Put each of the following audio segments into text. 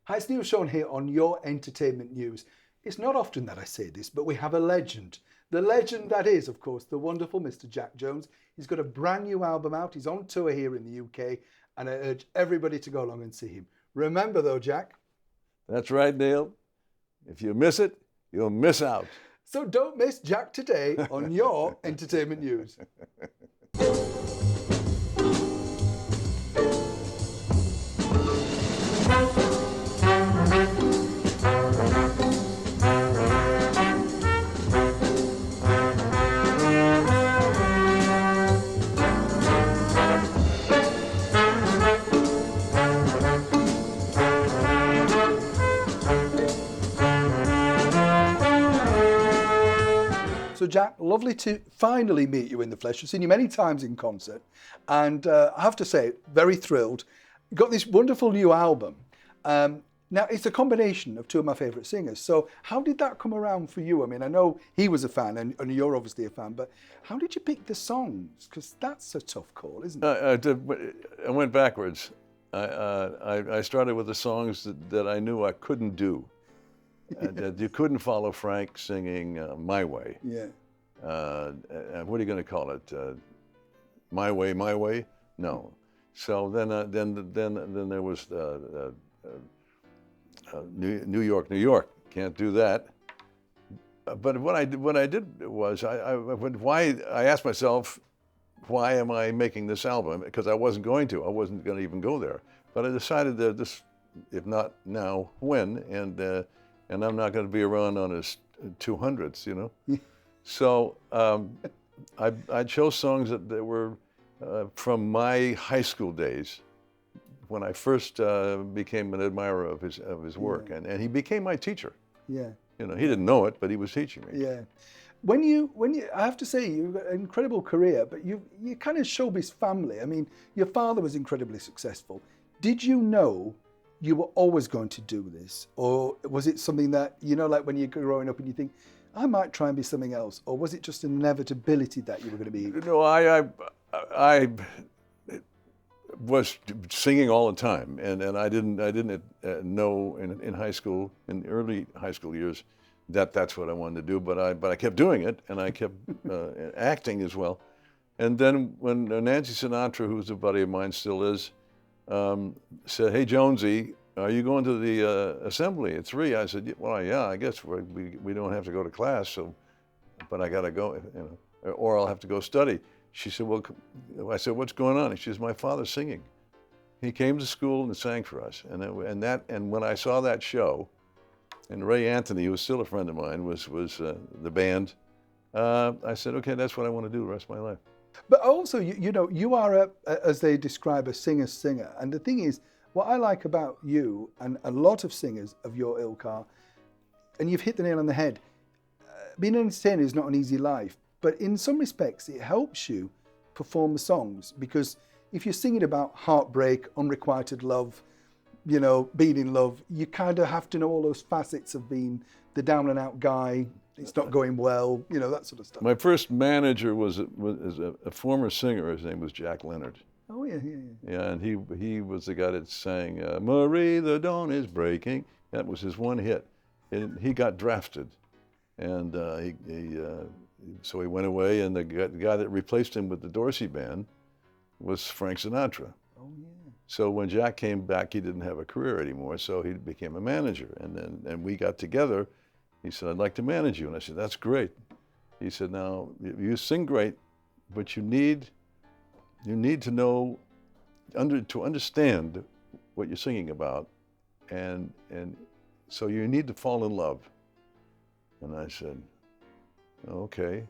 Hi, it's Neil Sean here on Your Entertainment News. It's not often that I say this, but we have a legend. The legend that is, of course, the wonderful Mr. Jack Jones. He's got a brand new album out. He's on tour here in the UK, and I urge everybody to go along and see him. Remember though, Jack. That's right, Neil. If you miss it, you'll miss out. So don't miss Jack today on Your Entertainment News. So Jack, lovely to finally meet you in the flesh. I've seen you many times in concert, and I have to say, very thrilled. You've got this wonderful new album. Now, it's a combination of two of my favourite singers. So how did that come around for you? I mean, I know he was a fan, and you're obviously a fan, but how did you pick the songs? Because that's a tough call, isn't it? I went backwards. I started with the songs that I knew I couldn't do. You couldn't follow Frank singing My Way. Yeah. What are you going to call it? My Way? No. So then there was New York. Can't do that. But what I did was I asked myself, why am I making this album? Because I wasn't going to even go there. But I decided that this, if not now, when? And I'm not going to be around on his 200s, you know. So I chose songs that were from my high school days, when I first became an admirer of his work, and he became my teacher. Yeah. You know, he didn't know it, but he was teaching me. Yeah. When you, I have to say, you've got an incredible career, but you kind of showbiz family. I mean, your father was incredibly successful. Did you know you were always going to do this? Or was it something that, you know, like when you're growing up and you think, I might try and be something else? Or was it just an inevitability that you were going to be? No, I was singing all the time, and I didn't know in high school, in the early high school years, that's what I wanted to do. But I kept doing it, and I kept acting as well. And then when Nancy Sinatra, who's a buddy of mine, still is, said, "Hey Jonesy, are you going to the assembly at 3?" I said, "Well, yeah, I guess we don't have to go to class, so, but I got to go, you know, or I'll have to go study." She said, "Well," I said, "What's going on?" And she says, "My father's singing. He came to school and sang for us." And when I saw that show, and Ray Anthony, who was still a friend of mine, was the band, I said, "Okay, that's what I want to do the rest of my life." But also, you know, you are, as they describe, a singer. And the thing is, what I like about you and a lot of singers of your ilk are, and you've hit the nail on the head, being an entertainer is not an easy life. But in some respects, it helps you perform the songs, because if you're singing about heartbreak, unrequited love, you know, being in love, you kind of have to know all those facets of being the down and out guy. It's not going well, you know, that sort of stuff. My first manager was a former singer. His name was Jack Leonard. Oh, yeah. Yeah, and he was the guy that sang "Marie, the Dawn is Breaking." That was his one hit. And he got drafted, and so he went away, and the guy that replaced him with the Dorsey Band was Frank Sinatra. Oh, yeah. So when Jack came back, he didn't have a career anymore, so he became a manager. And we got together. He said, "I'd like to manage you." And I said, "That's great." He said, "Now, you sing great, but you need to know, to understand what you're singing about, and so you need to fall in love." And I said, "Okay,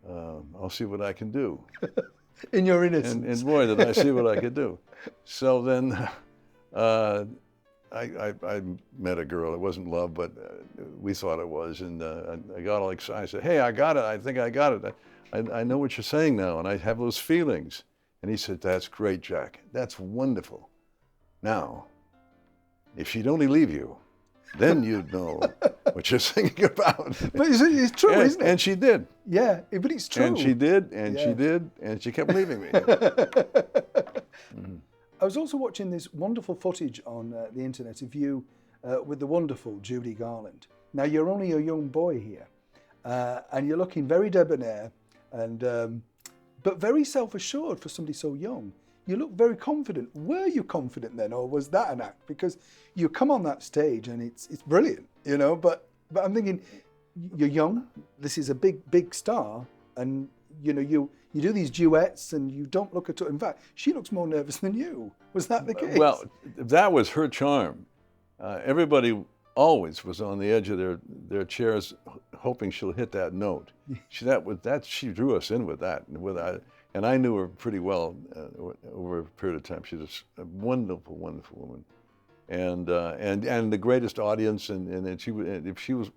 I'll see what I can do." In your innocence. And boy, did I see what I could do. So then I met a girl. It wasn't love, but we thought it was. And I got all excited. I said, "Hey, I got it. I think I got it. I know what you're saying now, and I have those feelings." And he said, "That's great, Jack. That's wonderful. Now, if she'd only leave you, then you'd know what you're singing about." But it's true, isn't it? And she did. Yeah, but it's true. And she did, and she did, and she kept leaving me. I was also watching this wonderful footage on the internet of you with the wonderful Judy Garland. Now, you're only a young boy here, and you're looking very debonair, and but very self-assured for somebody so young. You look very confident. Were you confident then, or was that an act? Because you come on that stage and it's brilliant, you know. But I'm thinking, you're young. This is a big star, and you know you do these duets, and you don't look at all. In fact, she looks more nervous than you. Was that the case? Well, that was her charm. Everybody always was on the edge of their chairs, hoping she'll hit that note. She drew us in with that, and I knew her pretty well over a period of time. She's a wonderful, wonderful woman, and the greatest audience. And if she was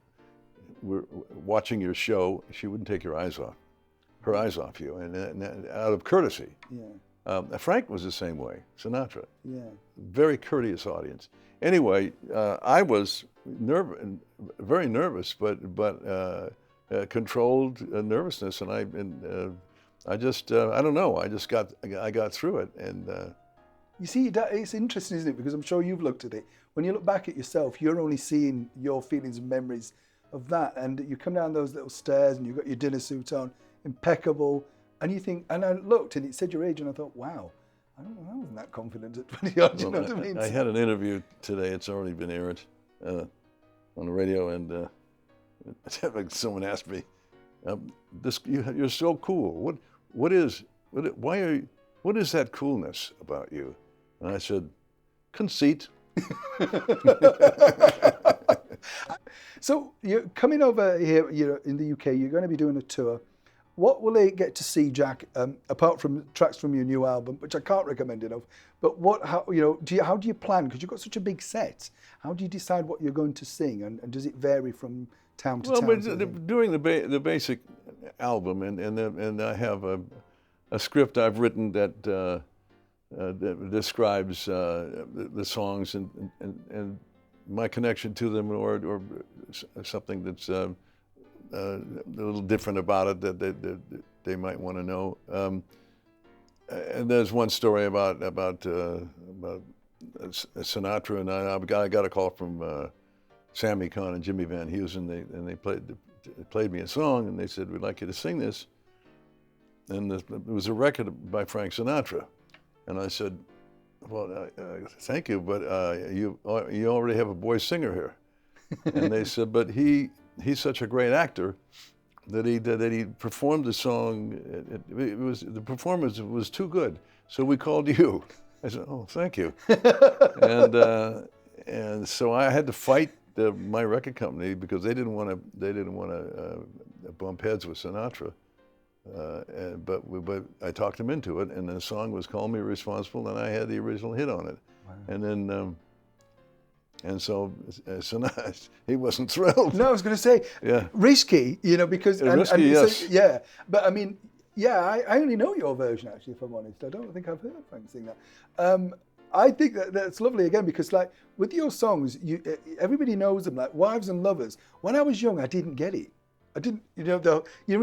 watching your show, she wouldn't take her eyes off you, and out of courtesy. Yeah. Frank was the same way. Sinatra. Yeah. Very courteous audience. Anyway, I was very nervous, but controlled nervousness, and I don't know. I got through it, and you see, it's interesting, isn't it? Because I'm sure you've looked at it. When you look back at yourself, you're only seeing your feelings and memories of that, and you come down those little stairs, and you've got your dinner suit on, impeccable, and you think. And I looked, and it said your age, and I thought, wow. I wasn't that confident at 20 odd, you know what I mean? I had an interview today, it's already been aired on the radio, and someone asked me, you're so cool. What is that coolness about you? And I said, conceit. So you're coming over here, in the UK, you're going to be doing a tour. What will they get to see, Jack, apart from tracks from your new album, which I can't recommend enough? But how do you plan? Because you've got such a big set. How do you decide what you're going to sing, and does it vary from town to town? Well, we're doing the basic album, and I have a script I've written that describes the songs and my connection to them, or something that's a little different about it that they might want to know. And there's one story about Sinatra, and I got a call from Sammy Cahn and Jimmy Van Heusen, and they played me a song, and they said, we'd like you to sing this. And it was a record by Frank Sinatra. And I said, well, thank you, but you already have a boy singer here. And they said, but he's such a great actor that he performed the song. The performance was too good, so we called you. I said, oh, thank you. and so I had to fight my record company because they didn't want to bump heads with Sinatra. But I talked him into it, and the song was "Call Me Responsible," and I had the original hit on it. Wow. And then. And so he wasn't thrilled. No, I was going to say, yeah. Risky, because... risky, yes. So, yeah, but I mean, I only know your version, actually, if I'm honest. I don't think I've heard Frank sing that. I think that's lovely, again, because, like, with your songs, everybody knows them, like Wives and Lovers. When I was young, I didn't get it. I didn't, when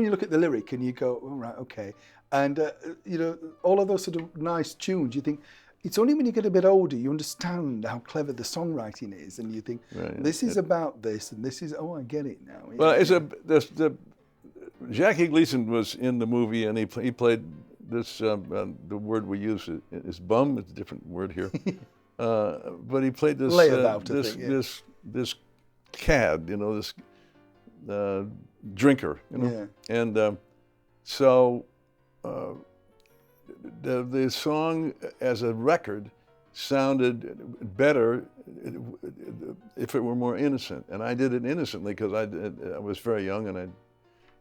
you look at the lyric and you go, all right, okay. And, all of those sort of nice tunes, you think... It's only when you get a bit older you understand how clever the songwriting is, and you think, this is about this, and this is, I get it now. Well, Jackie Gleason was in the movie, and he played this. The word we use is bum. It's a different word here, but he played this this cad, this drinker, and so. The song as a record sounded better if it were more innocent, and I did it innocently because I was very young,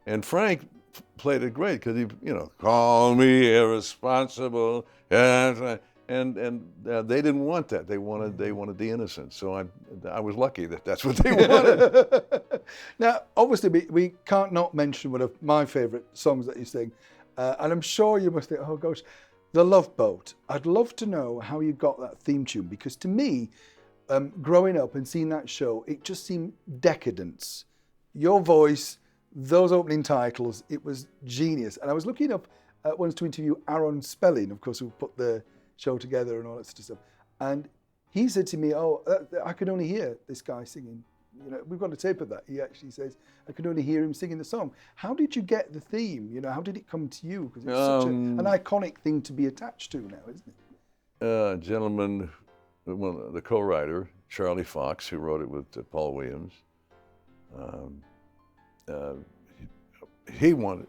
and Frank played it great because he call me irresponsible, and they didn't want that. They wanted the innocence. So I was lucky that's what they wanted. Now, obviously, we can't not mention one of my favourite songs that you sing. And I'm sure you must think, oh gosh, The Love Boat. I'd love to know how you got that theme tune, because to me, growing up and seeing that show, it just seemed decadence. Your voice, those opening titles, it was genius. And I was looking up once to interview Aaron Spelling, of course, who put the show together and all that sort of stuff. And he said to me, "Oh, I could only hear this guy singing. You know, we've got a tape of that." He actually says, "I could only hear him singing the song." How did you get the theme? You know, how did it come to you? Because it's such an iconic thing to be attached to now, isn't it? A gentleman, well, the co-writer, Charlie Fox, who wrote it with Paul Williams, he wanted,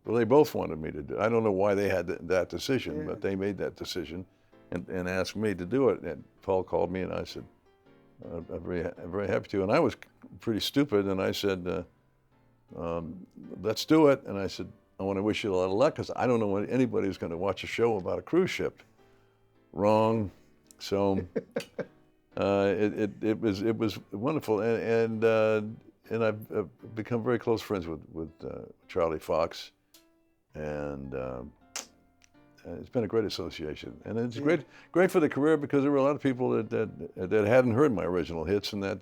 well, they both wanted me to do it. I don't know why they had that decision, but they made that decision and asked me to do it. And Paul called me and I said, I'm very happy to. And I was pretty stupid and I said, let's do it. And I said, I want to wish you a lot of luck because I don't know when anybody's going to watch a show about a cruise ship. Wrong. So it was wonderful. And I've become very close friends with Charlie Fox. And it's been a great association, and it's great for the career because there were a lot of people that hadn't heard my original hits, and that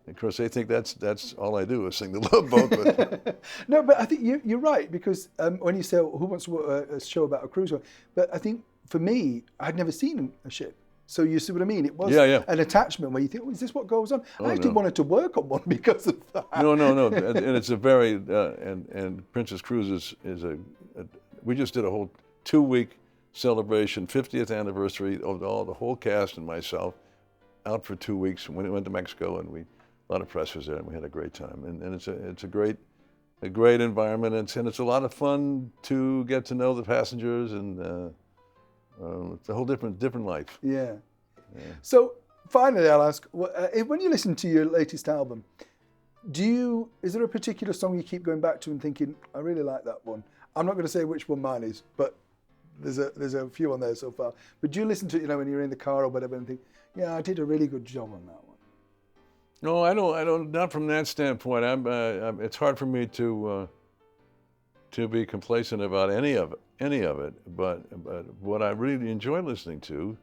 of course they think that's all I do is sing the Love Boat. But no, but I think you're right because when you say who wants to watch a show about a cruise ship, but I think for me I'd never seen a ship. So you see what I mean? It was an attachment where you think, is this what goes on? I actually wanted to work on one because of that. No, and it's a very and Princess Cruises is a we just did a whole 2-week celebration, 50th anniversary of the whole cast and myself, out for 2 weeks. We went to Mexico and a lot of press was there and we had a great time. And it's a great environment and it's a lot of fun to get to know the passengers and it's a whole different life. Yeah. So finally, I'll ask: when you listen to your latest album, is there a particular song you keep going back to and thinking, "I really like that one"? I'm not going to say which one mine is, but there's a few on there so far. But do you listen to it, when you're in the car or whatever, and think, "Yeah, I did a really good job on that one"? No, I don't. Not from that standpoint. It's hard for me to be complacent about any of it. But what I really enjoy listening to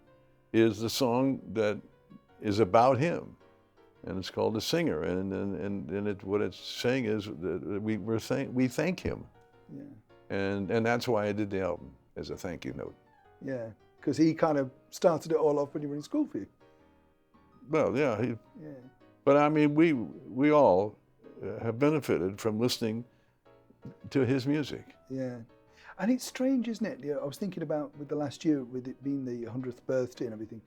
is the song that is about him, and it's called "The Singer." And what it's saying is that we thank him. Yeah. And that's why I did the album as a thank you note. Yeah, because he kind of started it all off when you were in school for you. Well, yeah. But I mean, we all have benefited from listening to his music. Yeah. And it's strange, isn't it? I was thinking about with the last year, with it being the 100th birthday and everything.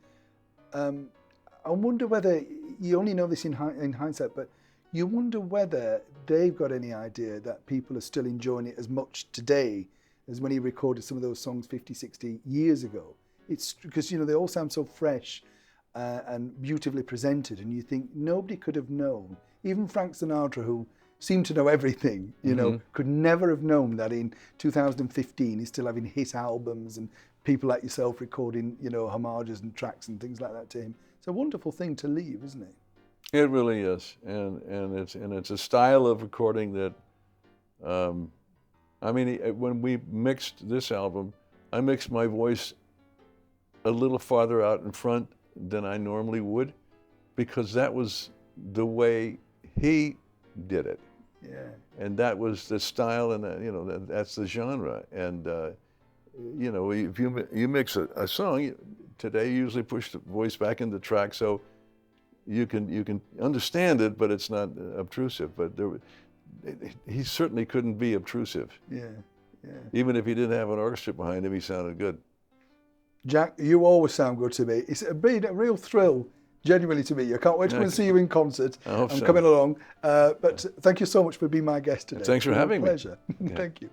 I wonder whether, you only know this in hindsight, but you wonder whether they've got any idea that people are still enjoying it as much today as when he recorded some of those songs 50, 60 years ago. It's because, they all sound so fresh and beautifully presented, and you think nobody could have known, even Frank Sinatra, who seemed to know everything, could never have known that in 2015 he's still having hit albums and people like yourself recording, homages and tracks and things like that to him. It's a wonderful thing to leave, isn't it? It really is, and it's a style of recording that, when we mixed this album, I mixed my voice a little farther out in front than I normally would, because that was the way he did it. Yeah. And that was the style, and that's the genre. And if you mix a song today, you usually push the voice back in the track so you can understand it, but it's not obtrusive. But he certainly couldn't be obtrusive. Yeah. Even if he didn't have an orchestra behind him, he sounded good. Jack, you always sound good to me. It's been a real thrill, genuinely, to me. I can't wait to come and see you in concert. I hope I'm so. coming along. But thank you so much for being my guest today. Thanks for having me. Pleasure. Okay. Thank you.